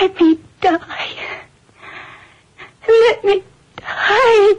Let me die. Let me die.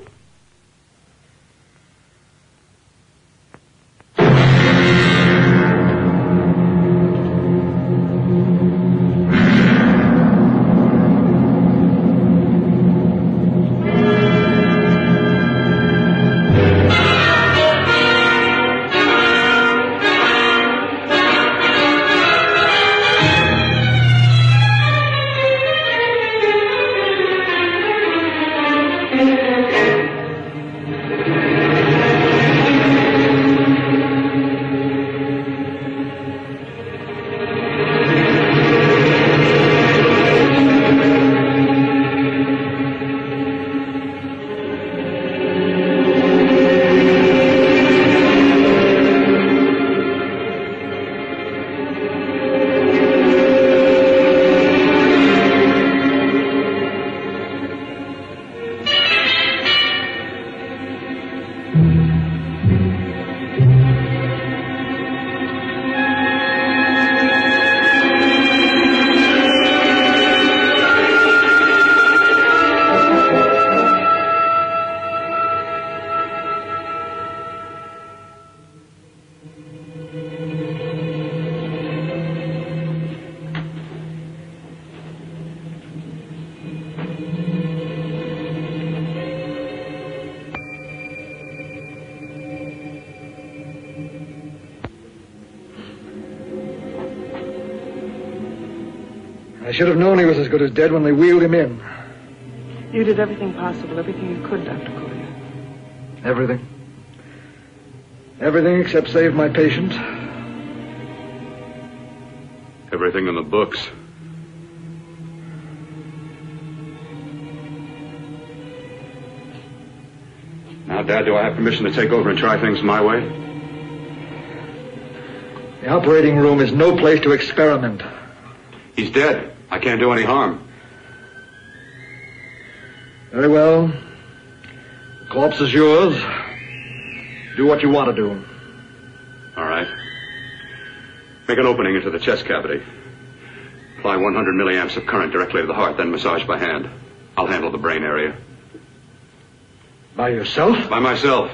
I should have known he was as good as dead when they wheeled him in. You did everything possible, everything you could, Dr. Collier. Everything. Everything except save my patient. Everything in the books. Now, Dad, do I have permission to take over and try things my way? The operating room is no place to experiment. He's dead. I can't do any harm. Very well. The corpse is yours. Do what you want to do. All right. Make an opening into the chest cavity. Apply 100 milliamps of current directly to the heart, then massage by hand. I'll handle the brain area. By yourself? By myself.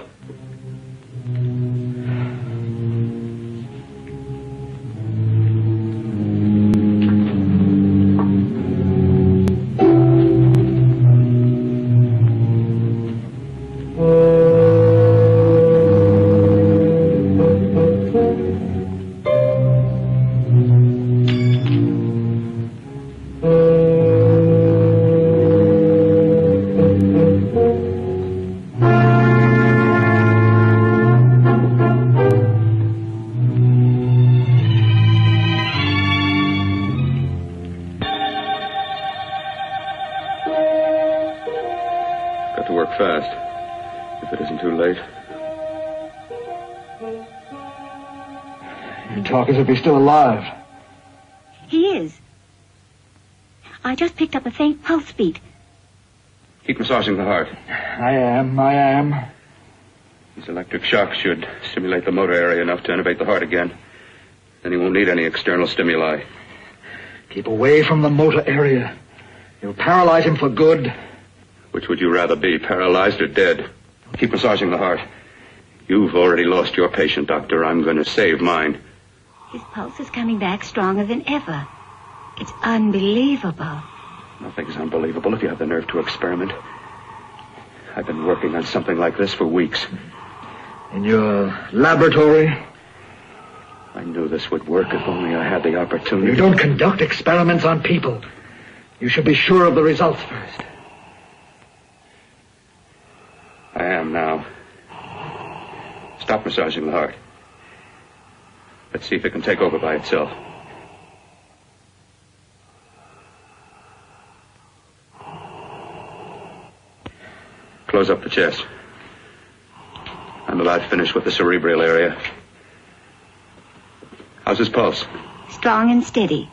Talk as if he's still alive. He is. I just picked up a faint pulse beat. Keep massaging the heart. I am. These electric shocks should stimulate the motor area enough to innervate the heart again. Then he won't need any external stimuli. Keep away from the motor area. You'll paralyze him for good. Which would you rather be, paralyzed or dead? Keep massaging the heart. You've already lost your patient, Doctor. I'm going to save mine. His pulse is coming back stronger than ever. It's unbelievable. Nothing's unbelievable if you have the nerve to experiment. I've been working on something like this for weeks. In your laboratory? I knew this would work if only I had the opportunity. You don't conduct experiments on people. You should be sure of the results first. I am now. Stop massaging the heart. Let's see if it can take over by itself. Close up the chest. I'm about finished with the cerebral area. How's his pulse? Strong and steady.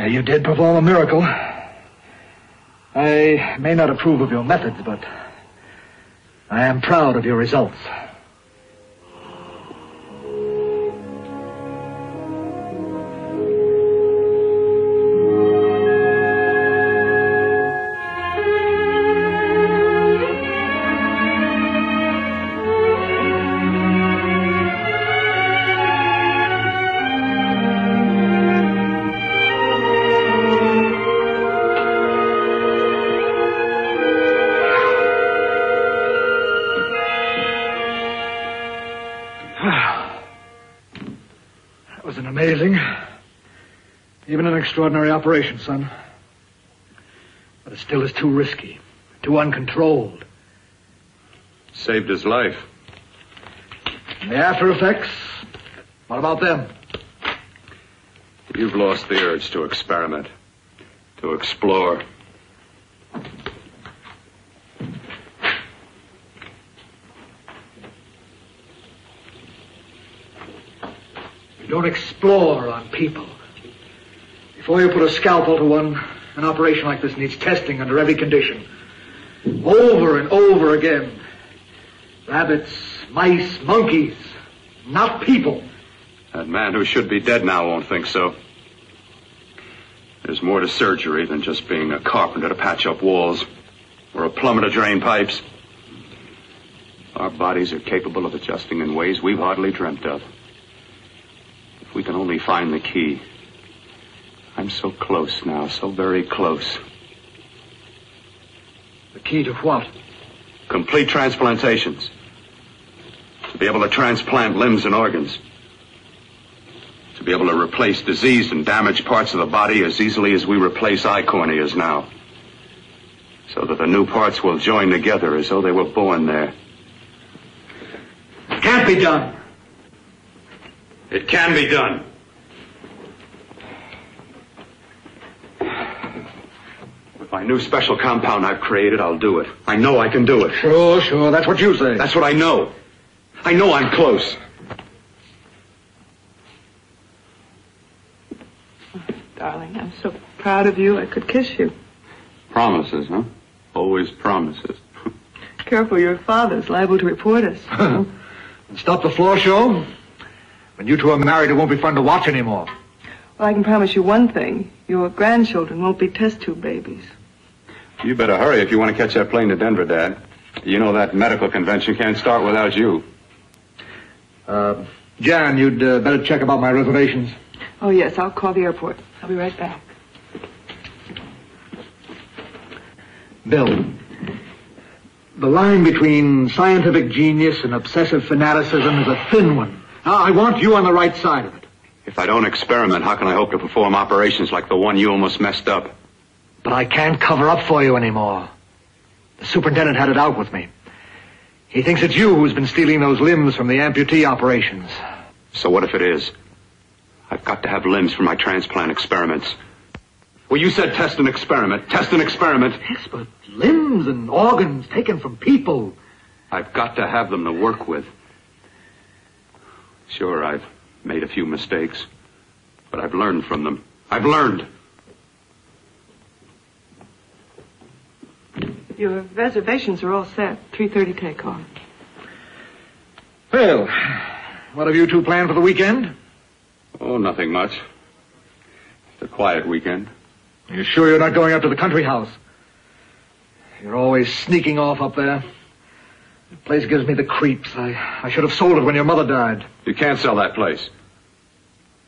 You did perform a miracle. I may not approve of your methods, but I am proud of your results. That was an amazing, even an extraordinary operation, son. But it still is too risky, too uncontrolled. Saved his life. And the after effects, what about them? You've lost the urge to experiment, to explore. You don't explore on people. Before you put a scalpel to one, an operation like this needs testing under every condition. Over and over again. Rabbits, mice, monkeys, not people. That man who should be dead now won't think so. There's more to surgery than just being a carpenter to patch up walls or a plumber to drain pipes. Our bodies are capable of adjusting in ways we've hardly dreamt of. If we can only find the key. I'm so close now, so very close. The key to what? Complete transplantations. To be able to transplant limbs and organs. To be able to replace diseased and damaged parts of the body as easily as we replace eye corneas now. So that the new parts will join together as though they were born there. It can't be done. It can be done. With my new special compound I've created, I'll do it. I know I can do it. Sure, that's what you say. That's what I know. I know I'm close. Darling, I'm so proud of you, I could kiss you. Promises, huh? Always promises. Careful, your father's liable to report us. Stop the floor show? When you two are married, it won't be fun to watch anymore. Well, I can promise you one thing. Your grandchildren won't be test tube babies. You better hurry if you want to catch that plane to Denver, Dad. You know that medical convention can't start without you. Jan, you'd better check about my reservations. Oh, yes, I'll call the airport. I'll be right back. Bill, the line between scientific genius and obsessive fanaticism is a thin one. Now, I want you on the right side of it. If I don't experiment, how can I hope to perform operations like the one you almost messed up? But I can't cover up for you anymore. The superintendent had it out with me. He thinks it's you who's been stealing those limbs from the amputee operations. So what if it is? I've got to have limbs for my transplant experiments. Well, you said test and experiment. Test and experiment. Yes, but limbs and organs taken from people. I've got to have them to work with. Sure, I've made a few mistakes, but I've learned from them. I've learned. Your reservations are all set. 3:30 takeoff. Well, what have you two planned for the weekend? Oh, nothing much. It's a quiet weekend. Are you sure you're not going up to the country house? You're always sneaking off up there. The place gives me the creeps. I should have sold it when your mother died. You can't sell that place.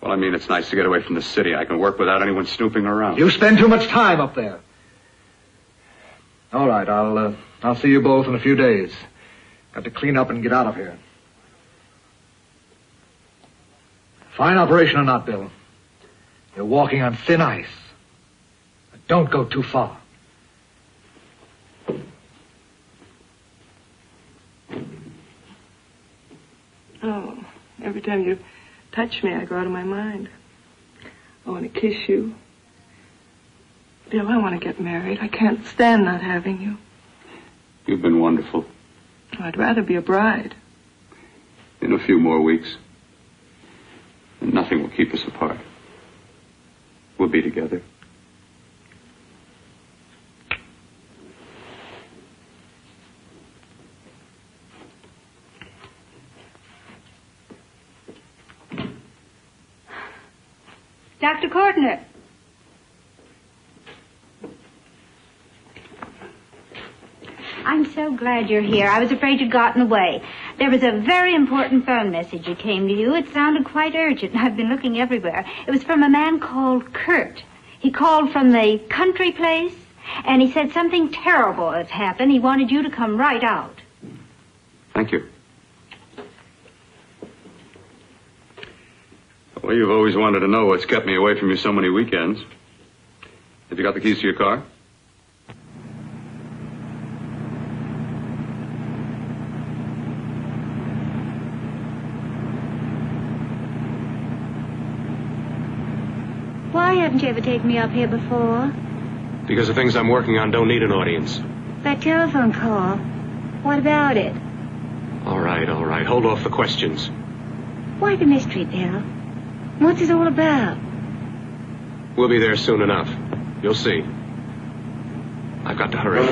Well, I mean, it's nice to get away from the city. I can work without anyone snooping around. You spend too much time up there. All right, I'll see you both in a few days. Got to clean up and get out of here. Fine operation or not, Bill. You're walking on thin ice. But don't go too far. Oh, every time you touch me, I go out of my mind. I want to kiss you. Bill, I want to get married. I can't stand not having you. You've been wonderful. I'd rather be a bride. In a few more weeks. And nothing will keep us apart. We'll be together. Dr. Cortner. I'm so glad you're here. I was afraid you'd gotten away. There was a very important phone message that came to you. It sounded quite urgent. I've been looking everywhere. It was from a man called Kurt. He called from the country place, and he said something terrible has happened. He wanted you to come right out. Thank you. Well, you've always wanted to know what's kept me away from you so many weekends. Have you got the keys to your car? Why haven't you ever taken me up here before? Because the things I'm working on don't need an audience. That telephone call. What about it? All right. Hold off the questions. Why the mystery, Bill? What's it all about? We'll be there soon enough. You'll see. I've got to hurry.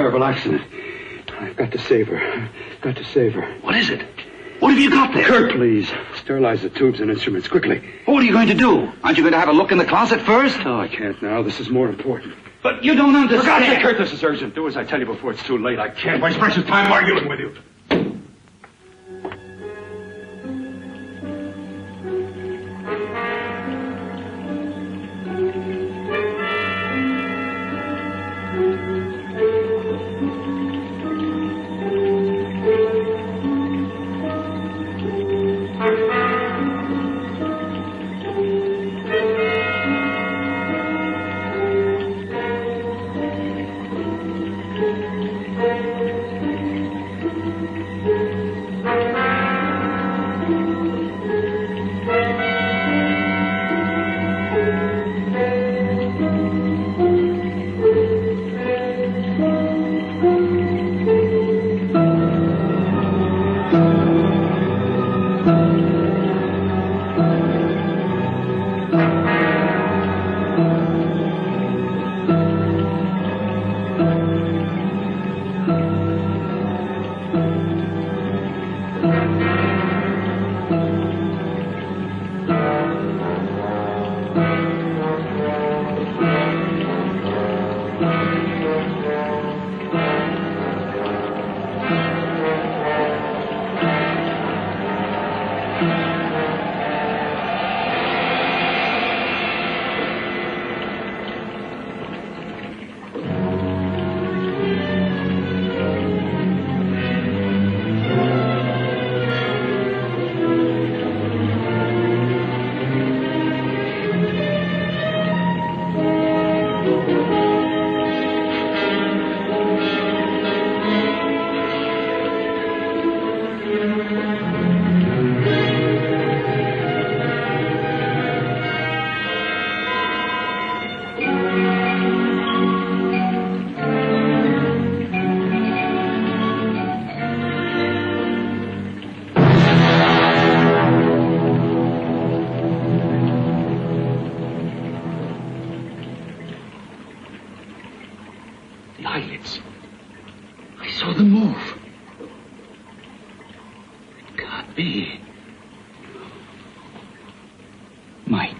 terrible accident. I've got to save her. Got to save her. What is it? What have you got there? Kurt, please. Sterilize the tubes and instruments quickly. What are you going to do? Aren't you going to have a look in the closet first? No, I can't now. This is more important. But you don't understand. For God's sake, Kurt, this is urgent. Do as I tell you before it's too late. I can't waste precious time arguing with you.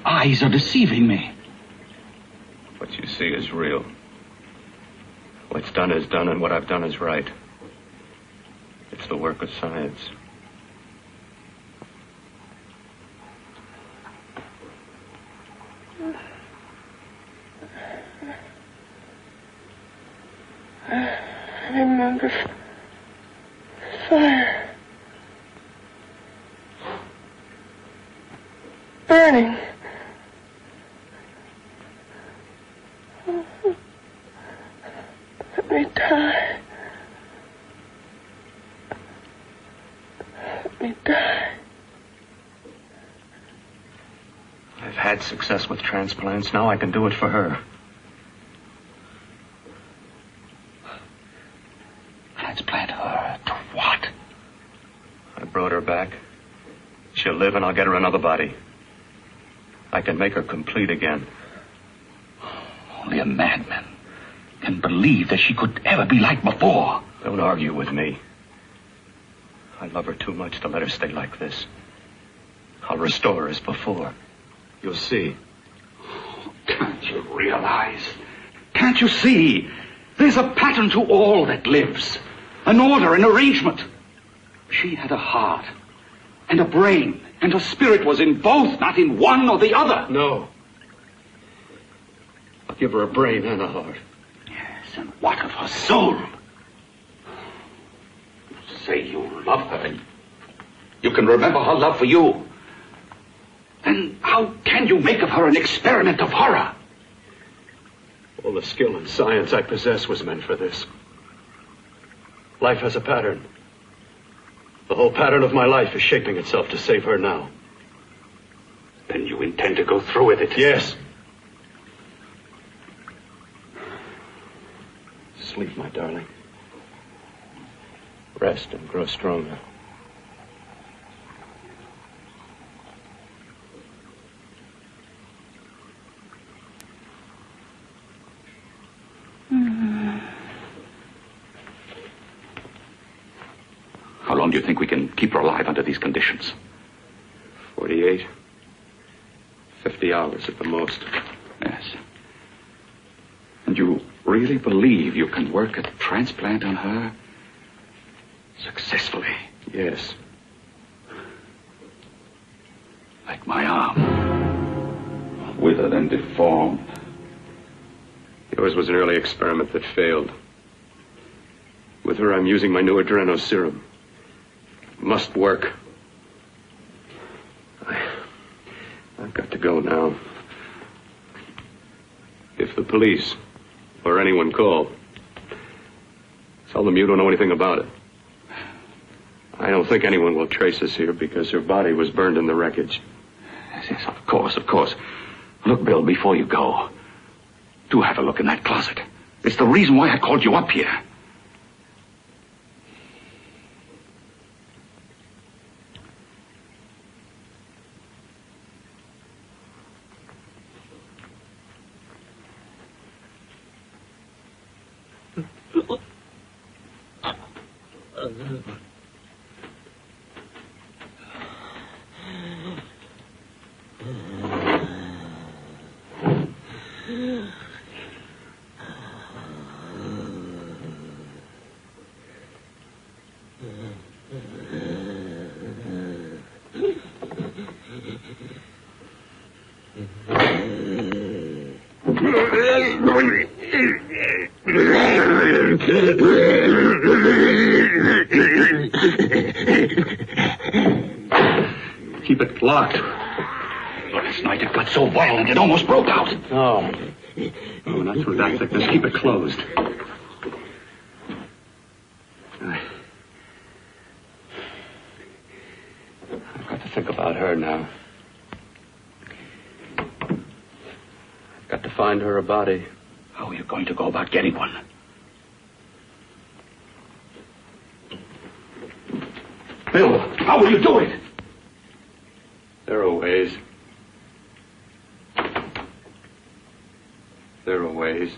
Eyes are deceiving me. What you see is real. What's done is done, and what I've done is right. It's the work of science. I remember fire. Burning. Let me die. Let me die. I've had success with transplants. Now I can do it for her. Transplant her to what? I brought her back. She'll live and I'll get her another body. I can make her complete again. Only a madman can believe that she could ever be like before. Don't argue with me. I love her too much to let her stay like this. I'll restore her as before. You'll see. Can't you realize? Can't you see? There's a pattern to all that lives. An order, an arrangement. She had a heart and a brain, and her spirit was in both, not in one or the other. No. I'll give her a brain and a heart. Yes, and what of her soul? You say you love her, and you can remember her love for you. Then how can you make of her an experiment of horror? All the skill and science I possess was meant for this. Life has a pattern. The whole pattern of my life is shaping itself to save her now. Then you intend to go through with it? Yes. Sleep, my darling. Rest and grow stronger. do you think we can keep her alive under these conditions? 48. 50 hours at the most. Yes. And you really believe you can work a transplant on her successfully? Yes. Like my arm. Withered and deformed. Yours was an early experiment that failed. With her, I'm using my new adreno serum. Must work. I've got to go now. If the police or anyone call, tell them you don't know anything about it. I don't think anyone will trace us here because her body was burned in the wreckage. Yes, of course, of course. Look, Bill, before you go, do have a look in that closet. It's the reason why I called you up here. Keep it locked. Last night it got so violent it almost broke out. Oh, not through that thickness. Keep it closed. I've got to think about her now. I've got to find her a body. How are you going to go about getting one? Bill, how will you do it? There are ways. There are ways.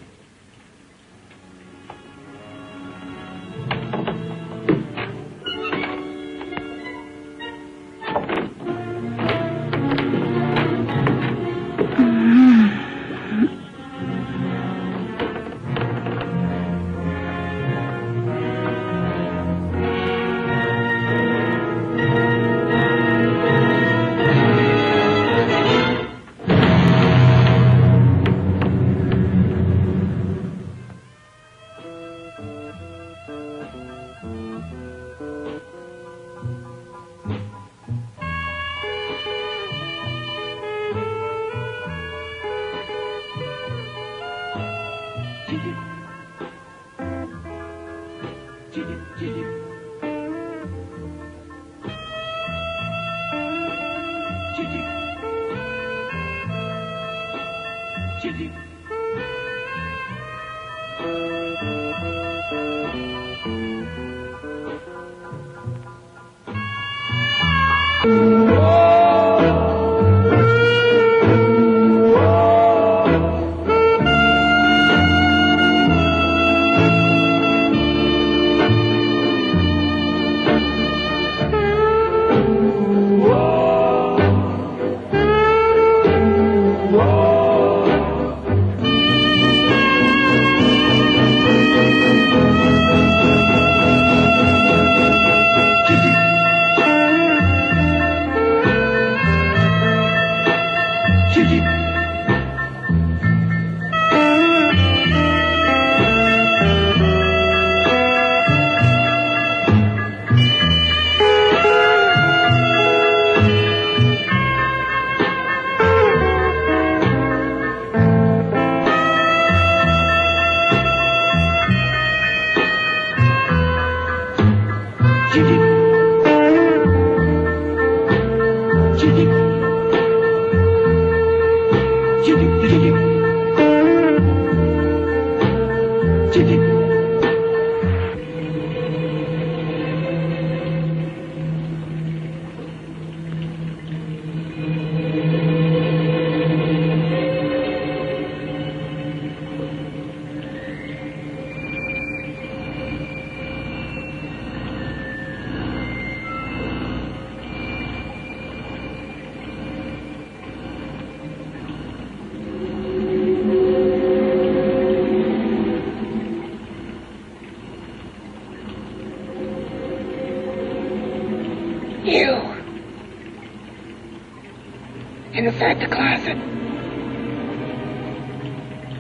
inside the closet.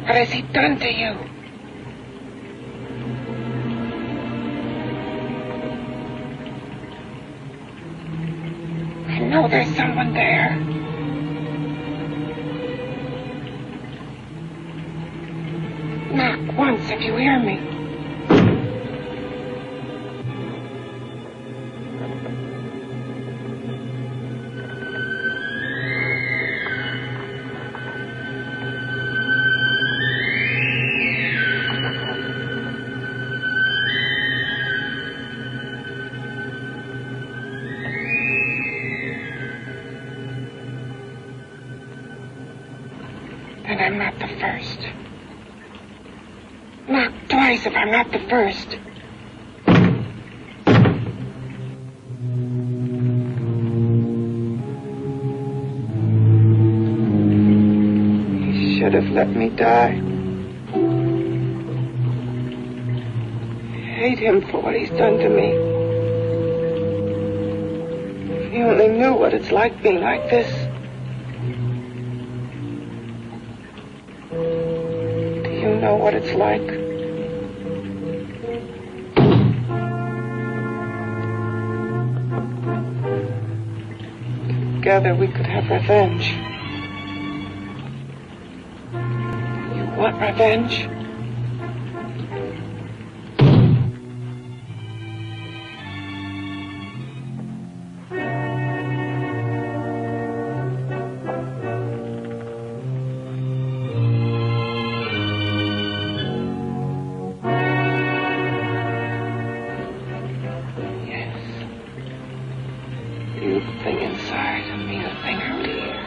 What has he done to you? I know there's someone there. Knock once if you hear me. Then I'm not the first. Knock twice if I'm not the first. He should have let me die. I hate him for what he's done to me. If you only knew what it's like being like this. Do you know what it's like? Together we could have revenge. You want revenge? You the thing inside and me the thing out here.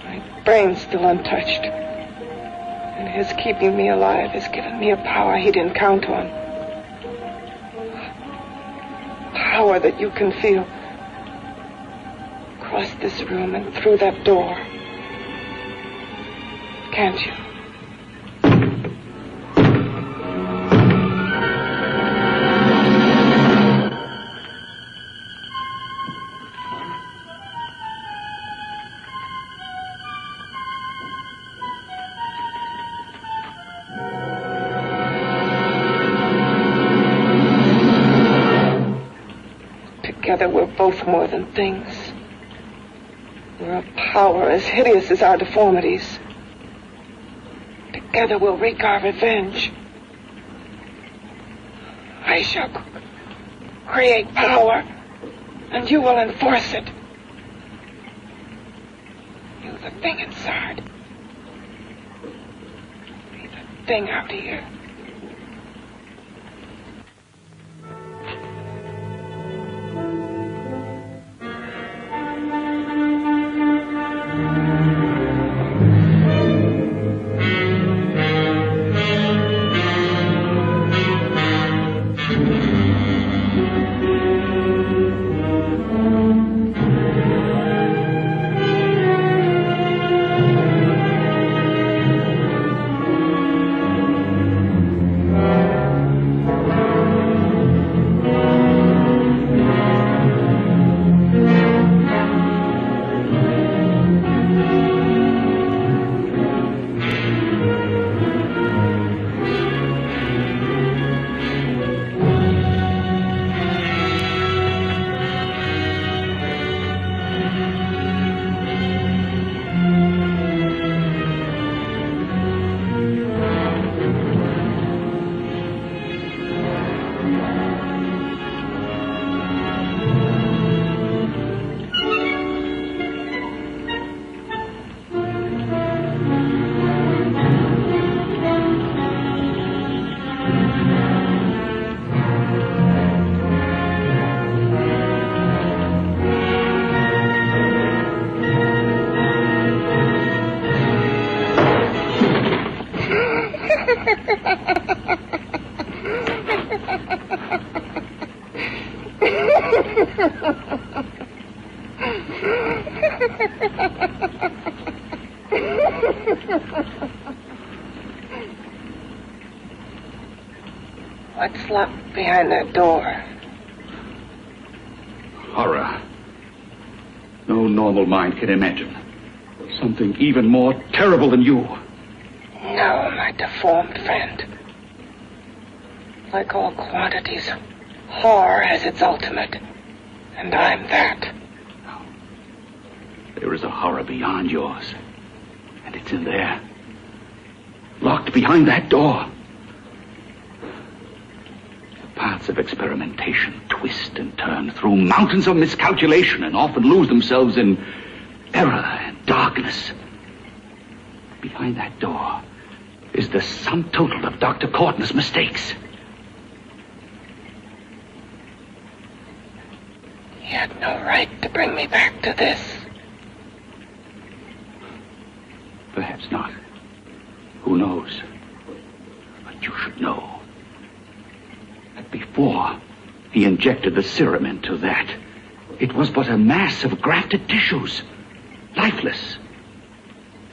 My brain's still untouched. And his keeping me alive has given me a power he didn't count on. Power that you can feel. Across this room and through that door. Can't you? Together we're both more than things. We're a power as hideous as our deformities. Together we'll wreak our revenge. I shall create power, and you will enforce it. You the thing inside. Me the thing out here. What's locked behind that door? Horror. No normal mind can imagine something even more terrible than you. No, my deformed friend. Like all quantities, horror has its ultimate. And I'm that. There is a horror beyond yours. And it's in there. Locked behind that door. The paths of experimentation twist and turn through mountains of miscalculation and often lose themselves in error and darkness. Behind that door is the sum total of Dr. Corton's mistakes. He had no right to bring me back to this. Perhaps not. Who knows? But you should know that before he injected the serum into that, it was but a mass of grafted tissues, lifeless.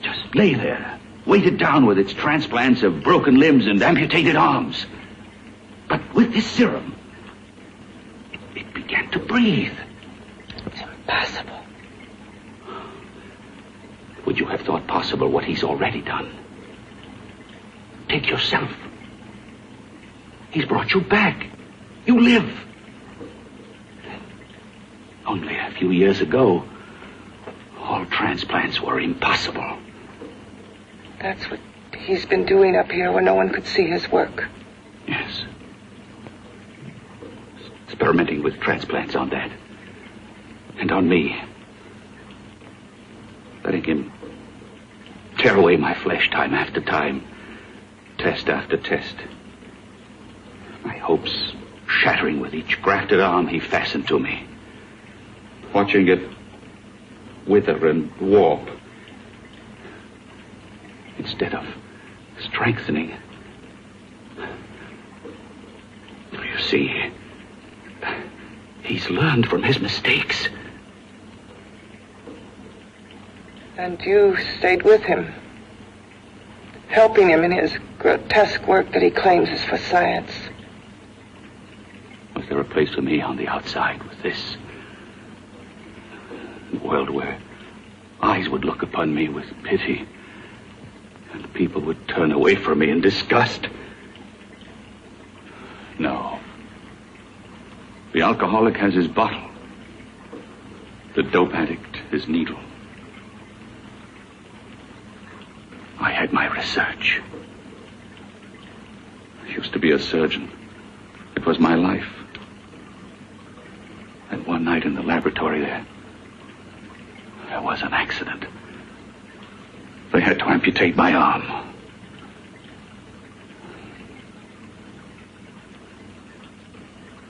Just lay there, weighted down with its transplants of broken limbs and amputated arms. But with this serum, it began to breathe. It's impossible. Would you have thought possible what he's already done? Take yourself. He's brought you back. You live. Only a few years ago, all transplants were impossible. That's what he's been doing up here where no one could see his work. Yes. Experimenting with transplants on that. And on me. Letting him tear away my flesh time after time. Test after test. My hopes shattering with each grafted arm he fastened to me. Watching it wither and warp. Instead of strengthening. You see, he's learned from his mistakes. And you stayed with him, helping him in his grotesque work that he claims is for science. Was there a place for me on the outside with this? A world where eyes would look upon me with pity and people would turn away from me in disgust? No. The alcoholic has his bottle. The dope addict his needle. I had my research. I used to be a surgeon. It was my life. And one night in the laboratory there was an accident. They had to amputate my arm.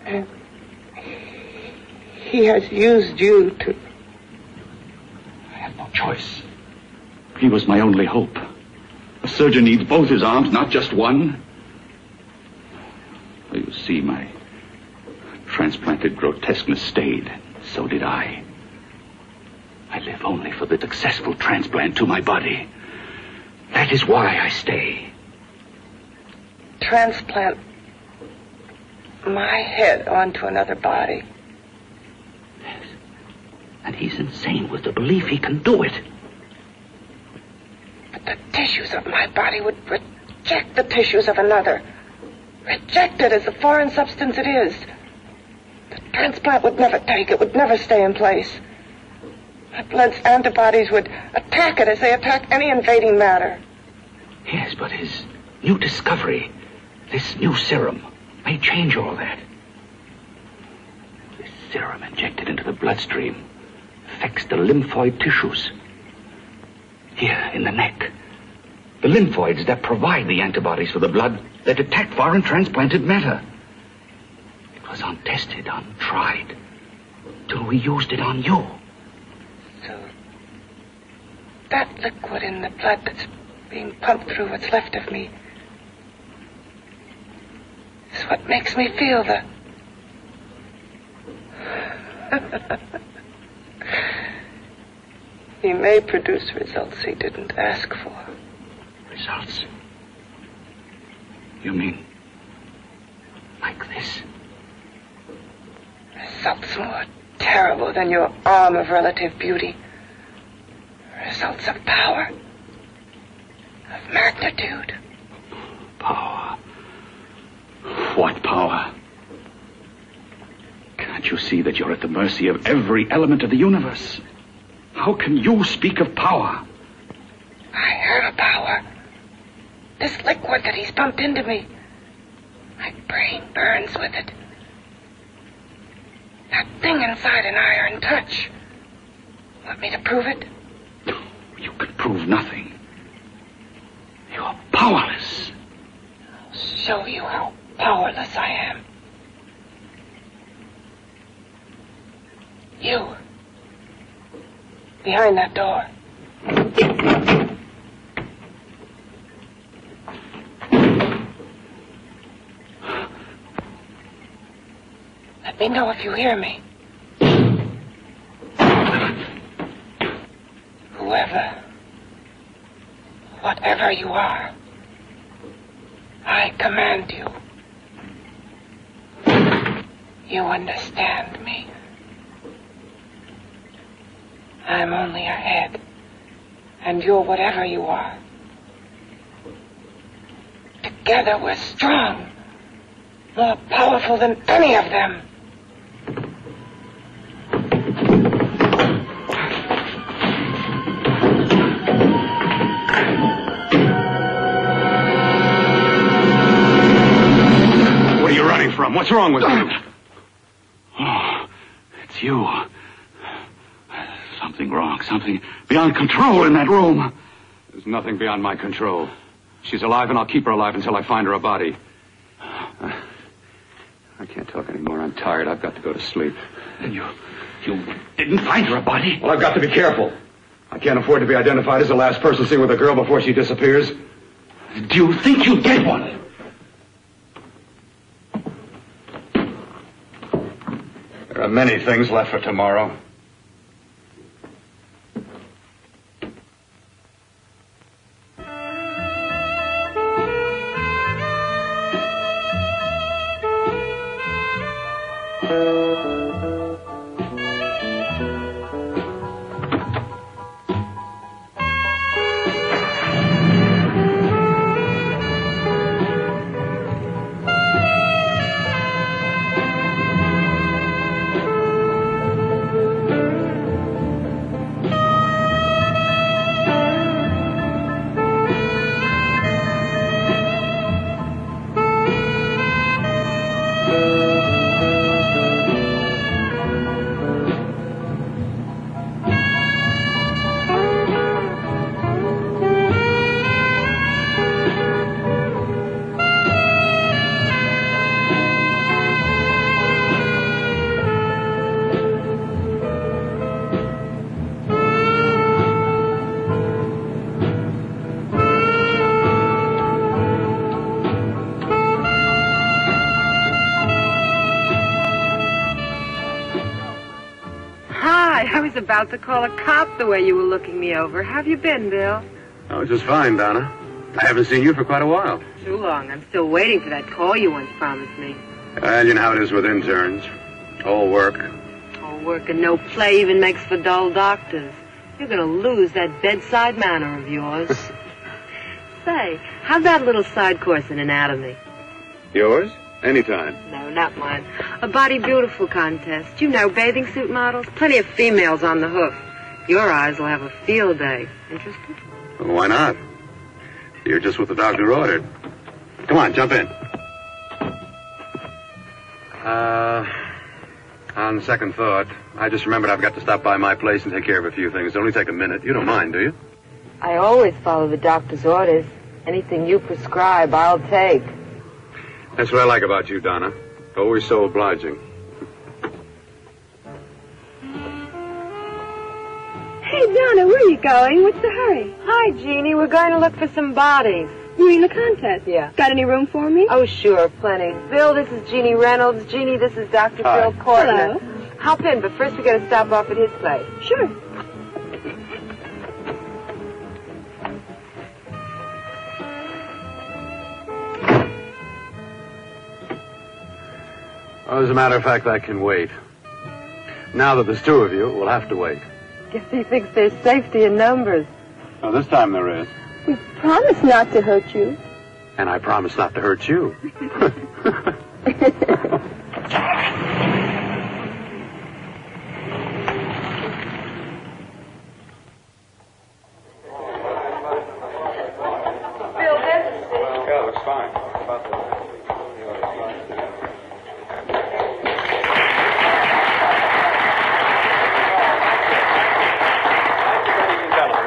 And he has used you to... I had no choice. He was my only hope. A surgeon needs both his arms, not just one. You see, my transplanted grotesqueness stayed. So did I. I live only for the successful transplant to my body. That is why I stay. Transplant my head onto another body. Yes. And he's insane with the belief he can do it. But the tissues of my body would reject the tissues of another. Reject it as the foreign substance it is. The transplant would never take it, would never stay in place. My blood's antibodies would attack it as they attack any invading matter. Yes, but his new discovery, this new serum, may change all that. This serum injected into the bloodstream affects the lymphoid tissues. Here, in the neck. The lymphoids that provide the antibodies for the blood that attack foreign transplanted matter. It was untested, untried, till we used it on you. So, that liquid in the blood that's being pumped through what's left of me is what makes me feel the... He may produce results he didn't ask for. Results? You mean like this? Results more terrible than your arm of relative beauty. Results of power, of magnitude. Power. What power? Can't you see that you're at the mercy of every element of the universe? How can you speak of power? I have power. This liquid that he's pumped into me. My brain burns with it. That thing inside an iron touch. Want me to prove it? You can prove nothing. You're powerless. I'll show you how powerless I am. You. Behind that door. Let me know if you hear me. Whoever, whatever you are, I command you. You understand me. I'm only a head, and you're whatever you are. Together we're strong, more powerful than any of them. What are you running from? What's wrong with you? Oh, it's you. Something wrong, something beyond control in that room. There's nothing beyond my control. She's alive, and I'll keep her alive until I find her a body. I can't talk anymore. I'm tired. I've got to go to sleep. And you didn't find her a body? Well, I've got to be careful. I can't afford to be identified as the last person seen with a girl before she disappears. Do you think you'll get one? There are many things left for tomorrow. I was about to call a cop the way you were looking me over. How have you been, Bill? Oh, just fine, Donna. I haven't seen you for quite a while. Too long. I'm still waiting for that call you once promised me. Well, you know how it is with interns. All work. All work and no play even makes for dull doctors. You're going to lose that bedside manner of yours. Say, how's that little side course in anatomy? Yours? Anytime. No, not mine. A body beautiful contest. You know, bathing suit models. Plenty of females on the hoof. Your eyes will have a field day. Interested? Well, why not? You're just what the doctor ordered. Come on, jump in. On second thought, I just remembered I've got to stop by my place and take care of a few things. It'll only take a minute. You don't mind, do you? I always follow the doctor's orders. Anything you prescribe, I'll take. That's what I like about you, Donna. Always so obliging. Hey, Donna, where are you going? What's the hurry? Hi, Jeannie. We're going to look for some bodies. You mean the contest? Yeah. Got any room for me? Oh, sure, plenty. Bill, this is Jeannie Reynolds. Jeannie, this is Dr. Hi. Phil Portner. Hello. Hop in, but first we got to stop off at his place. Sure. Well, as a matter of fact, I can wait. Now that there's two of you, we'll have to wait. Guess he thinks there's safety in numbers. Oh, this time there is. We promise not to hurt you. And I promise not to hurt you. Yeah, looks fine.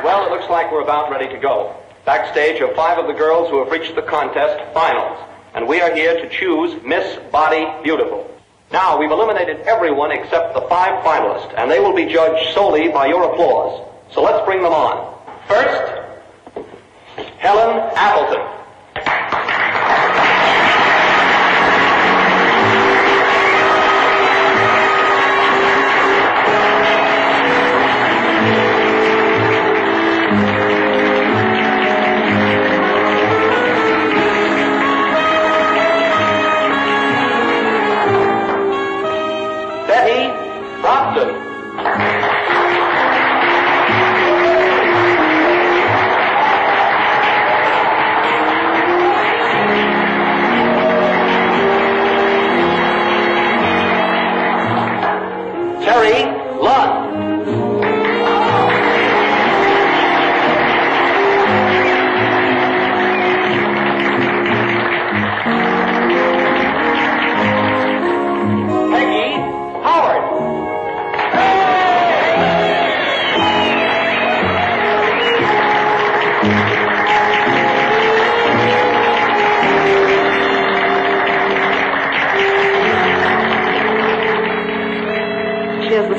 Well, it looks like we're about ready to go. Backstage are 5 of the girls who have reached the contest finals, and we are here to choose Miss Body Beautiful. Now, we've eliminated everyone except the 5 finalists, and they will be judged solely by your applause. So let's bring them on. First, Helen Appleton.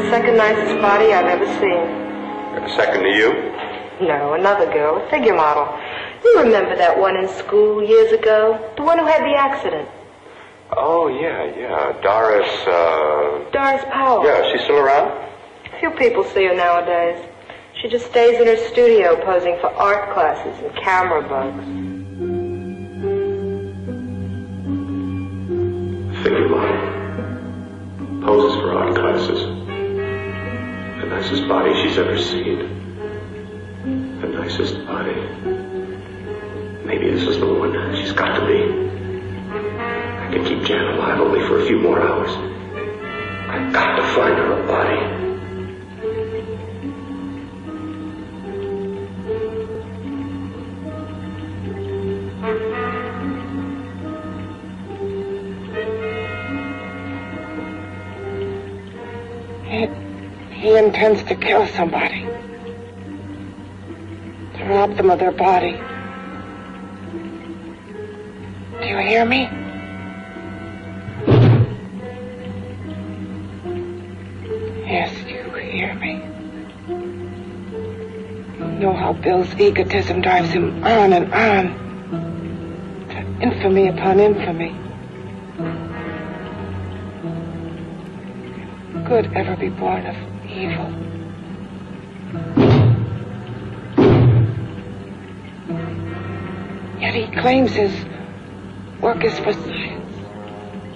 Second nicest body I've ever seen. Second to you? No, another girl, a figure model. You remember that one in school years ago? The one who had the accident. Oh, yeah. Doris Powell. Yeah, she's still around? Few people see her nowadays. She just stays in her studio posing for art classes and camera bugs. Figure model. Poses for art classes. The nicest body she's ever seen. The nicest body. Maybe this is the one. She's got to be. I can keep Jan alive only for a few more hours. I've got to find her a body. He intends to kill somebody. To rob them of their body. Do you hear me? Yes, you hear me. You know how Bill's egotism drives him on and on. To infamy upon infamy. Could ever be born of evil. Yet he claims his work is for science,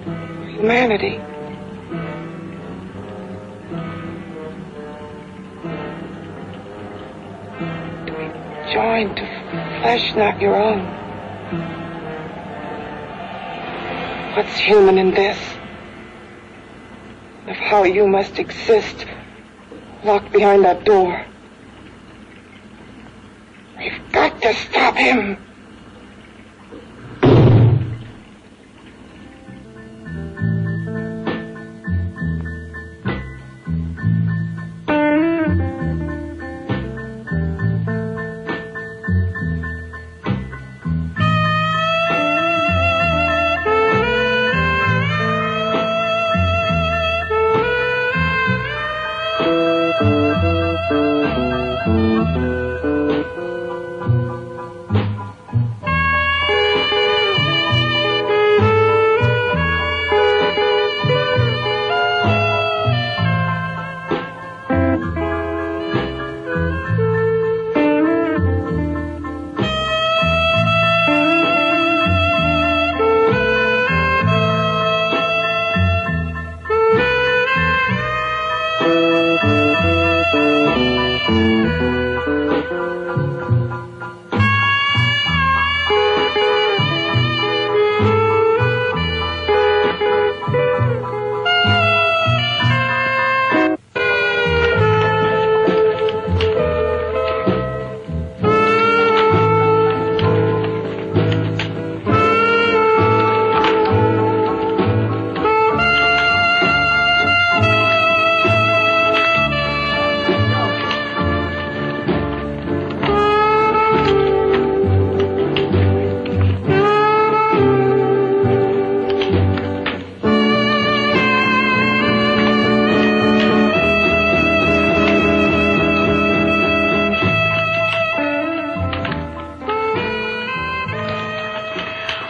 for humanity. To be joined to flesh not your own. What's human in this? Of how you must exist locked behind that door. We've got to stop him.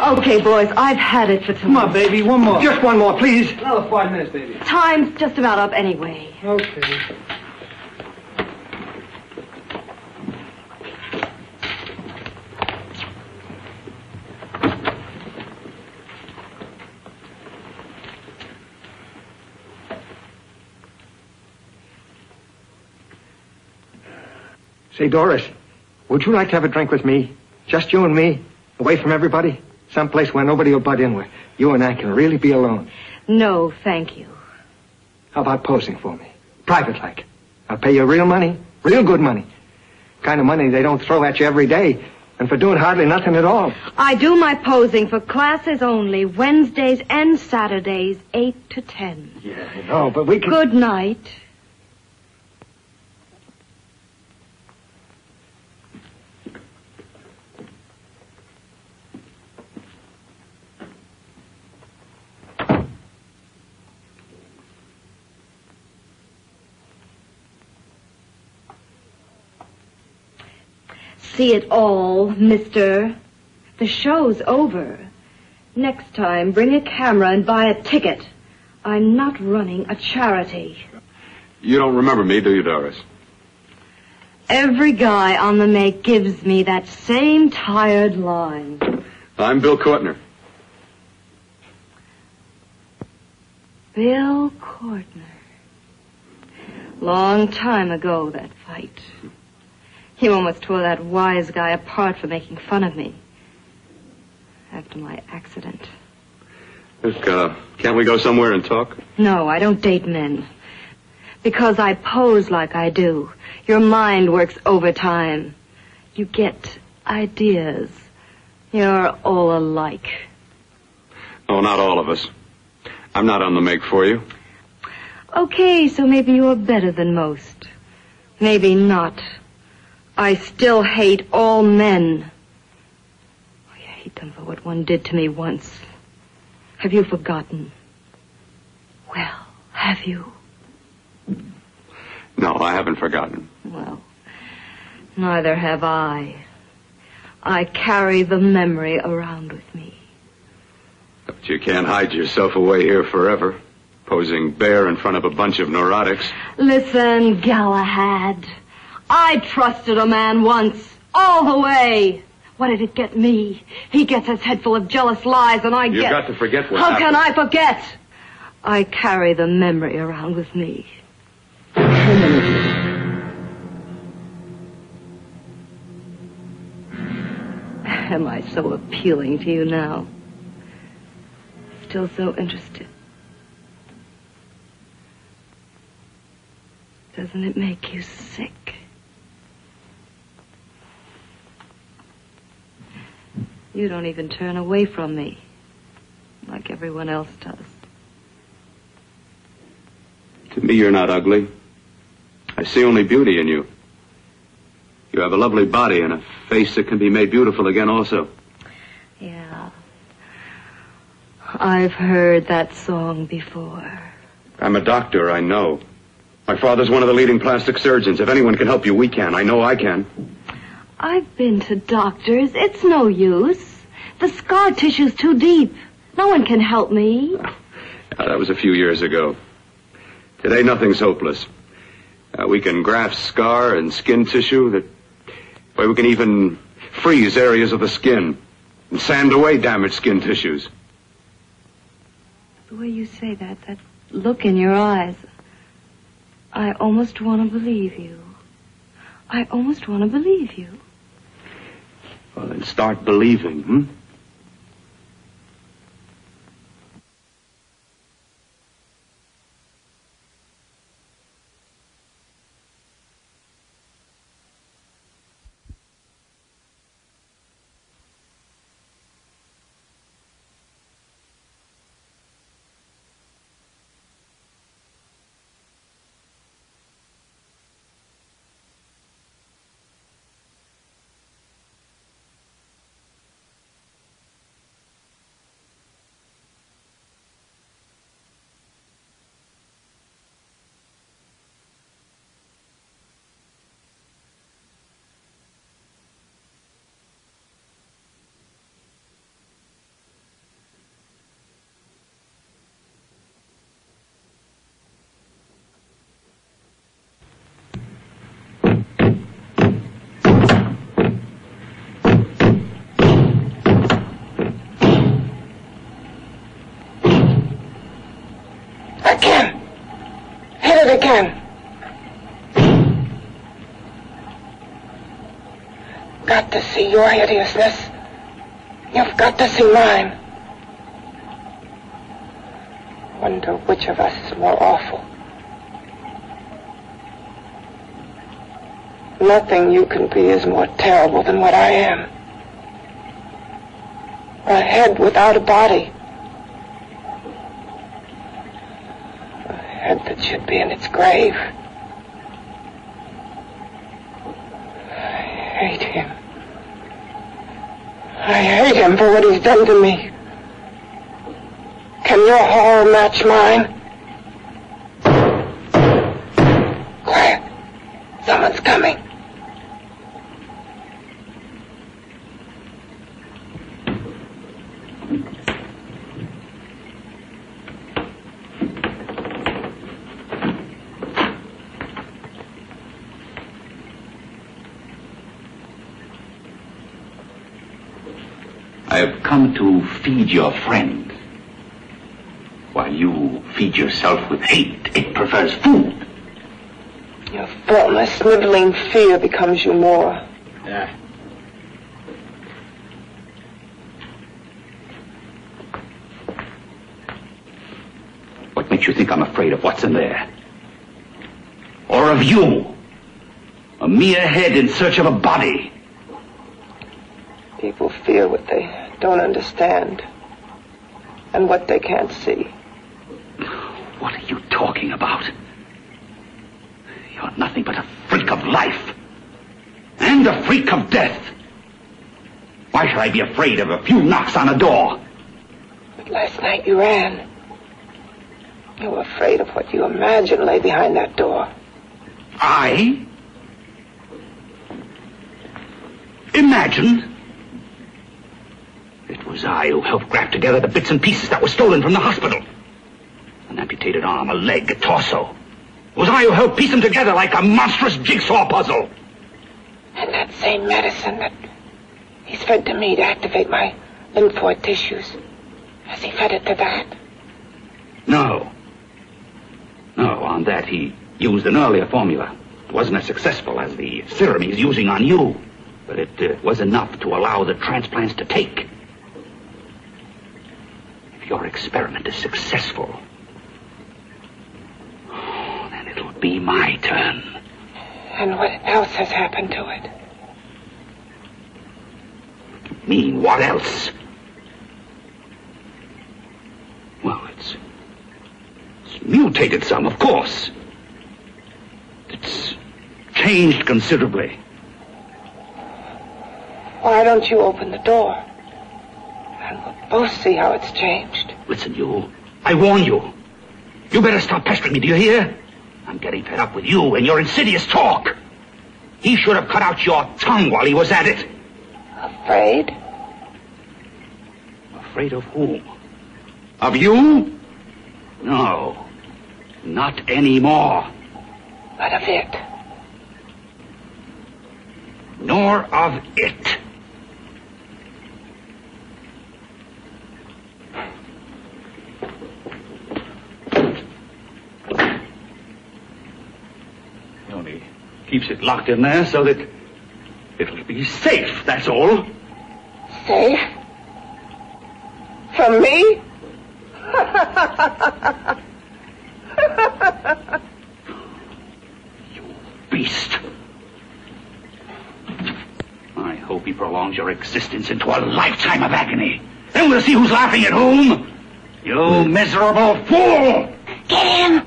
Okay, boys, I've had it for tonight. Come on, baby, one more. Just one more, please. Another 5 minutes, baby. Time's just about up anyway. Okay. Say, Doris, would you like to have a drink with me? Just you and me, away from everybody? Someplace where nobody will butt in, where you and I can really be alone. No, thank you. How about posing for me? Private like. I'll pay you real money, real good money. Kind of money they don't throw at you every day, and for doing hardly nothing at all. I do my posing for classes only, Wednesdays and Saturdays, 8 to 10. Yeah, I know, but we can... Good night. See it all, mister. The show's over. Next time, bring a camera and buy a ticket. I'm not running a charity. You don't remember me, do you, Doris? Every guy on the make gives me that same tired line. I'm Bill Courtner. Bill Courtner. Long time ago, that fight. You almost tore that wise guy apart for making fun of me. After my accident. Look, can't we go somewhere and talk? No, I don't date men. Because I pose like I do. Your mind works overtime. You get ideas. You're all alike. Oh, not all of us. I'm not on the make for you. Okay, so maybe you're better than most. Maybe not. I still hate all men. I hate them for what one did to me once. Have you forgotten? Well, have you? No, I haven't forgotten. Well, neither have I. I carry the memory around with me. But you can't hide yourself away here forever, posing bare in front of a bunch of neurotics. Listen, Galahad. I trusted a man once, all the way. What did it get me? He gets his head full of jealous lies, and I get... You've got to forget what How happened. can I forget? I carry the memory around with me. Am I so appealing to you now? Still so interested? Doesn't it make you sick? You don't even turn away from me, like everyone else does. To me, you're not ugly. I see only beauty in you. You have a lovely body and a face that can be made beautiful again also. Yeah. I've heard that song before. I'm a doctor, I know. My father's one of the leading plastic surgeons. If anyone can help you, we can. I know I can. I've been to doctors. It's no use. The scar tissue's too deep. No one can help me. That was a few years ago. Today, nothing's hopeless. We can graft scar and skin tissue. We can even freeze areas of the skin and sand away damaged skin tissues. The way you say that look in your eyes, I almost want to believe you. I almost want to believe you. Well, then start believing, hmm? again. Got to see your hideousness. You've got to see mine. Wonder which of us is more awful. Nothing you can be is more terrible than what I am. A head without a body. A head that should be in its grave. I hate him. I hate him for what he's done to me. Can your horror match mine? Quiet. Someone's coming. I've come to feed your friend. While you feed yourself with hate, it prefers food. Your formless, sniveling fear becomes you more. Yeah. What makes you think I'm afraid of what's in there? Or of you? A mere head in search of a body. People fear what they don't understand and what they can't see. What are you talking about? You're nothing but a freak of life and a freak of death. Why should I be afraid of a few knocks on a door? But last night you ran. You were afraid of what you imagined lay behind that door. I? Imagined? It was I who helped graft together the bits and pieces that were stolen from the hospital. An amputated arm, a leg, a torso. It was I who helped piece them together like a monstrous jigsaw puzzle. And that same medicine that he's fed to me to activate my lymphoid tissues. Has he fed it to that? No. No, on that he used an earlier formula. It wasn't as successful as the serum he's using on you. But it was enough to allow the transplants to take. If your experiment is successful, then it'll be my turn. And what else has happened to it? You mean, what else? Well, it's mutated some, of course. It's changed considerably. Why don't you open the door? And we'll both see how it's changed. Listen, you. I warn you. You better stop pestering me, do you hear? I'm getting fed up with you and your insidious talk. He should have cut out your tongue while he was at it. Afraid? Afraid of whom? Of you? No. Not anymore. But of it. Nor of it. He only keeps it locked in there so that it'll be safe, that's all. Safe? From me? You beast. I hope he prolongs your existence into a lifetime of agony. Then we'll see who's laughing at whom. You miserable fool! Get him!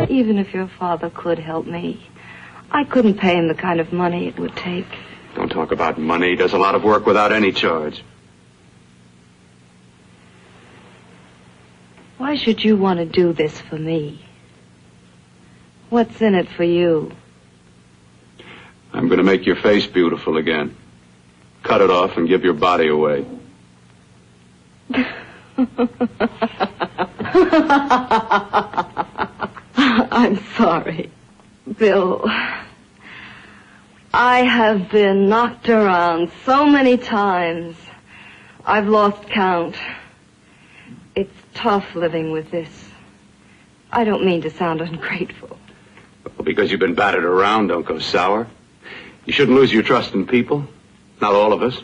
Even if your father could help me, I couldn't pay him the kind of money it would take. Don't talk about money. He does a lot of work without any charge. Why should you want to do this for me? What's in it for you? I'm going to make your face beautiful again. Cut it off and give your body away. I'm sorry, Bill. I have been knocked around so many times. I've lost count. It's tough living with this. I don't mean to sound ungrateful. Well, because you've been battered around, don't go sour. You shouldn't lose your trust in people. Not all of us.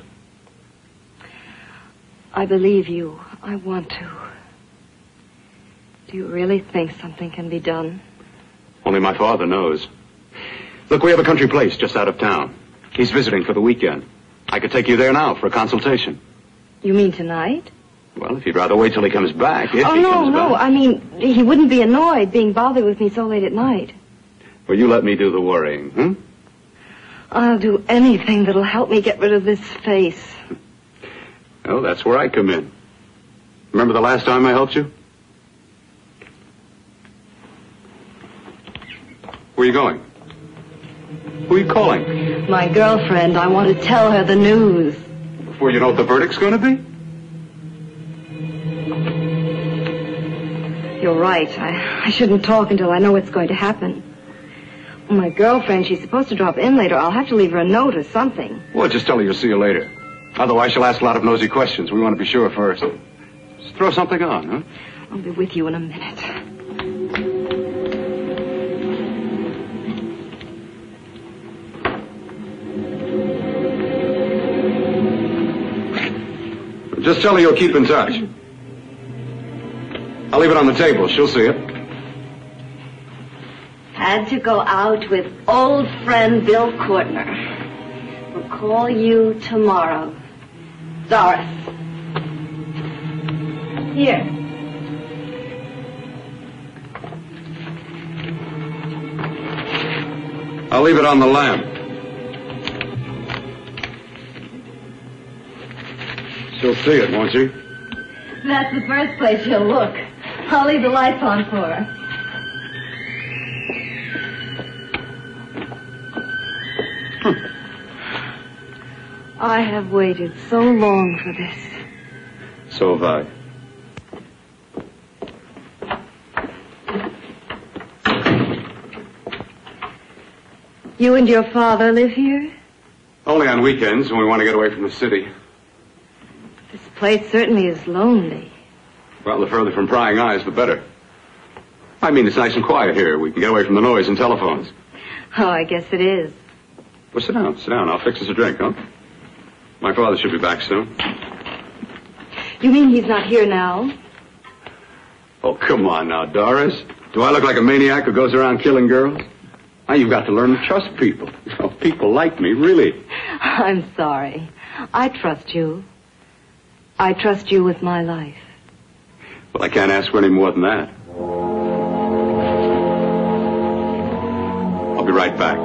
I believe you. I want to. Do you really think something can be done? Only my father knows. Look, we have a country place just out of town. He's visiting for the weekend. I could take you there now for a consultation. You mean tonight? Well, if you'd rather wait till he comes back, if he no, comes back. I mean, he wouldn't be annoyed being bothered with me so late at night. Well, you let me do the worrying, hmm? I'll do anything that'll help me get rid of this face. Oh, that's where I come in. Remember the last time I helped you? Where are you going? Who are you calling? My girlfriend. I want to tell her the news. Before you know what the verdict's going to be? You're right. I shouldn't talk until I know what's going to happen. My girlfriend, she's supposed to drop in later. I'll have to leave her a note or something. Well, just tell her you'll see you later. Otherwise, she'll ask a lot of nosy questions. We want to be sure first. Just throw something on, huh? I'll be with you in a minute. Just tell her you'll keep in touch. I'll leave it on the table. She'll see it. Had to go out with old friend Bill Courtner. We'll call you tomorrow. Doris. Here. I'll leave it on the lamp. She'll see it, won't she? That's the first place she'll look. I'll leave the lights on for her. I have waited so long for this. So have I. You and your father live here? Only on weekends when we want to get away from the city. This place certainly is lonely. Well, the further from prying eyes, the better. I mean, it's nice and quiet here. We can get away from the noise and telephones. Oh, I guess it is. Well, sit down, sit down. I'll fix us a drink, huh? My father should be back soon. You mean he's not here now? Oh, come on now, Doris. Do I look like a maniac who goes around killing girls? Now, you've got to learn to trust people. Oh, people like me, really. I'm sorry. I trust you. I trust you with my life. Well, I can't ask for any more than that. I'll be right back.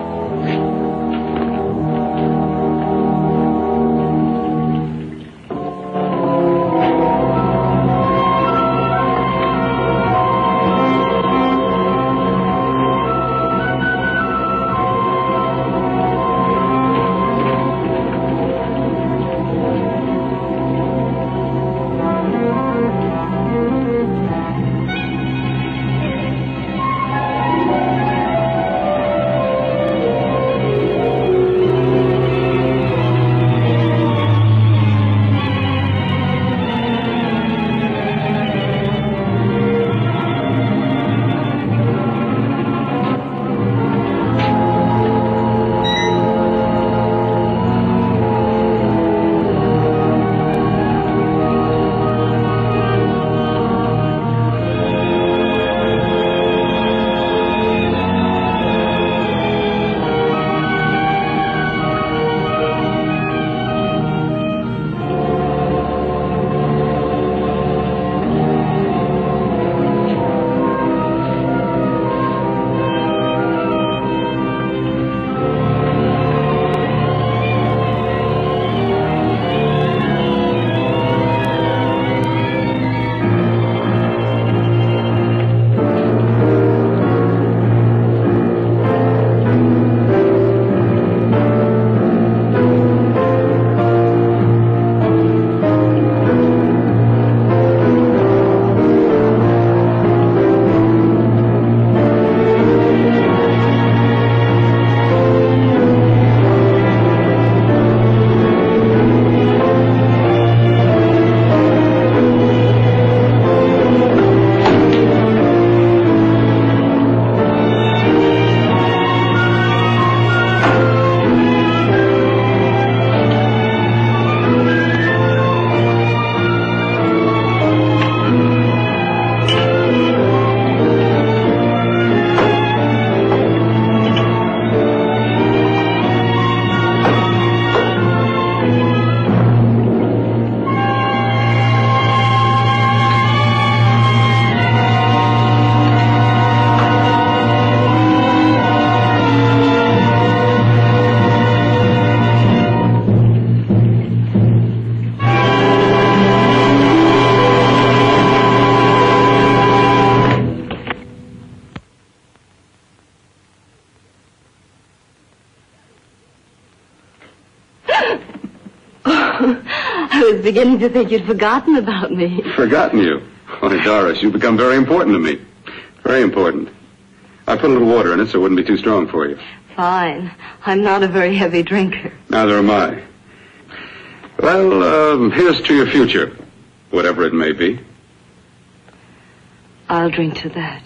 I was beginning to think you'd forgotten about me. Forgotten you? Why, Doris, you've become very important to me. Very important. I put a little water in it so it wouldn't be too strong for you. Fine. I'm not a very heavy drinker. Neither am I. Well, here's to your future, whatever it may be. I'll drink to that.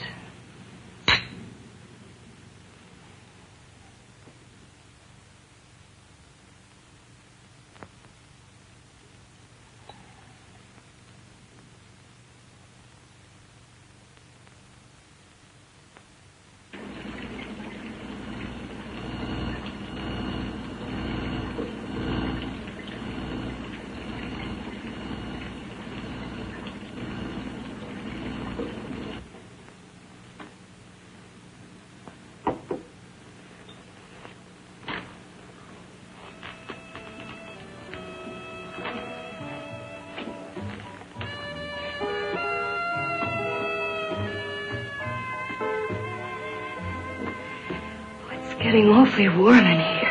Getting awfully warm in here.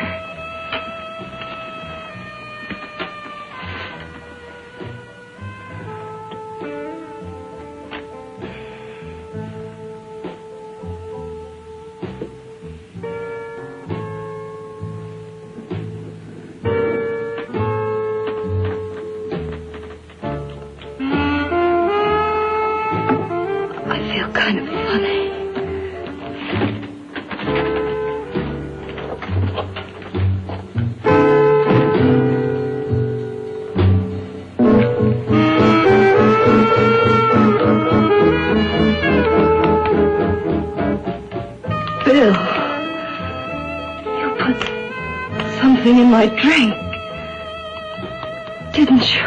I feel kind of funny. Bill, you put something in my drink, didn't you?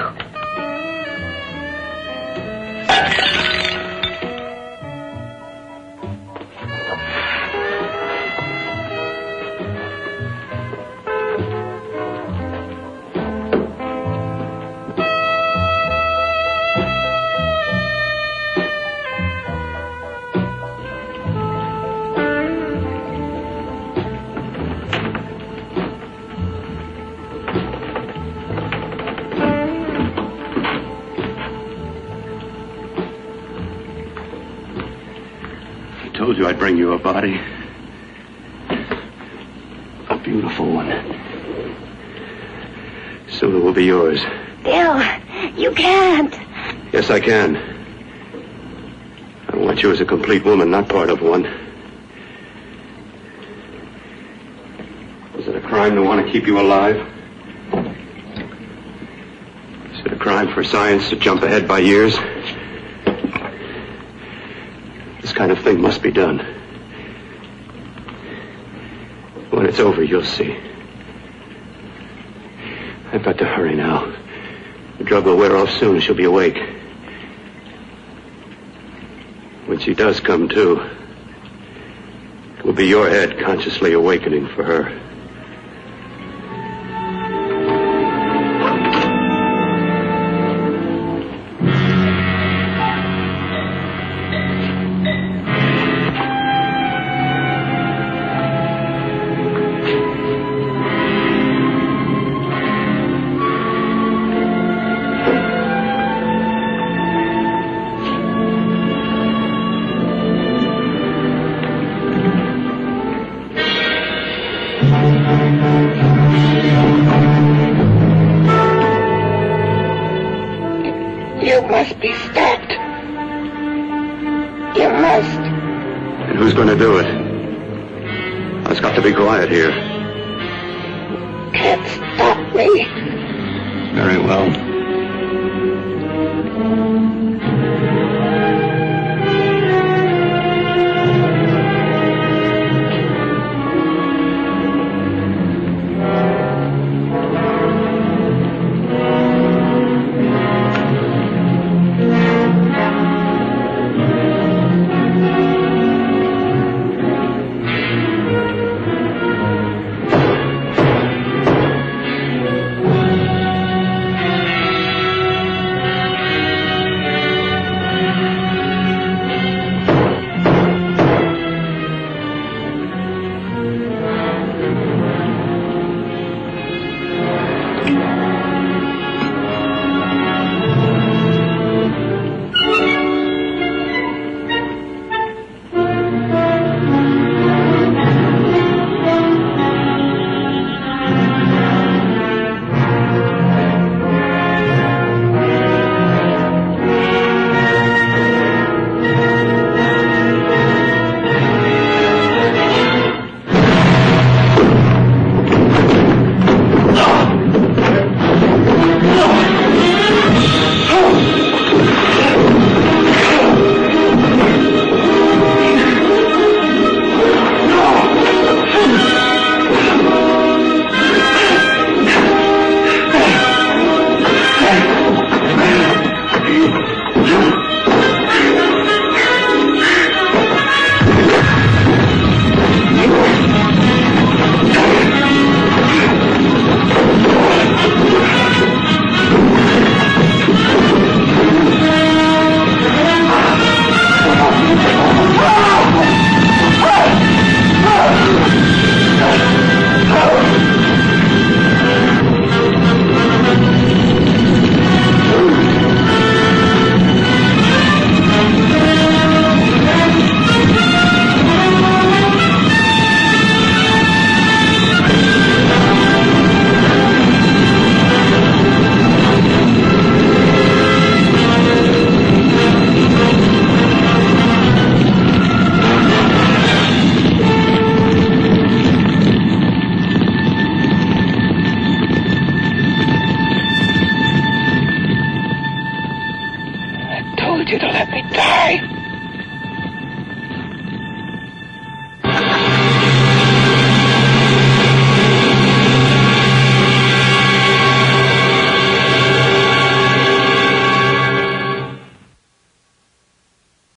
I told you I'd bring you a body. A beautiful one. Soon it will be yours. Bill, you can't. Yes, I can. I want you as a complete woman, not part of one. Is it a crime to want to keep you alive? Is it a crime for science to jump ahead by years? This kind of thing must be done. When it's over, you'll see. I've got to hurry now. The drug will wear off soon and she'll be awake. When she does come to, it will be your head consciously awakening for her. You must be stopped. You must. And who's going to do it? It's got to be quiet here. Can't stop me. Very well.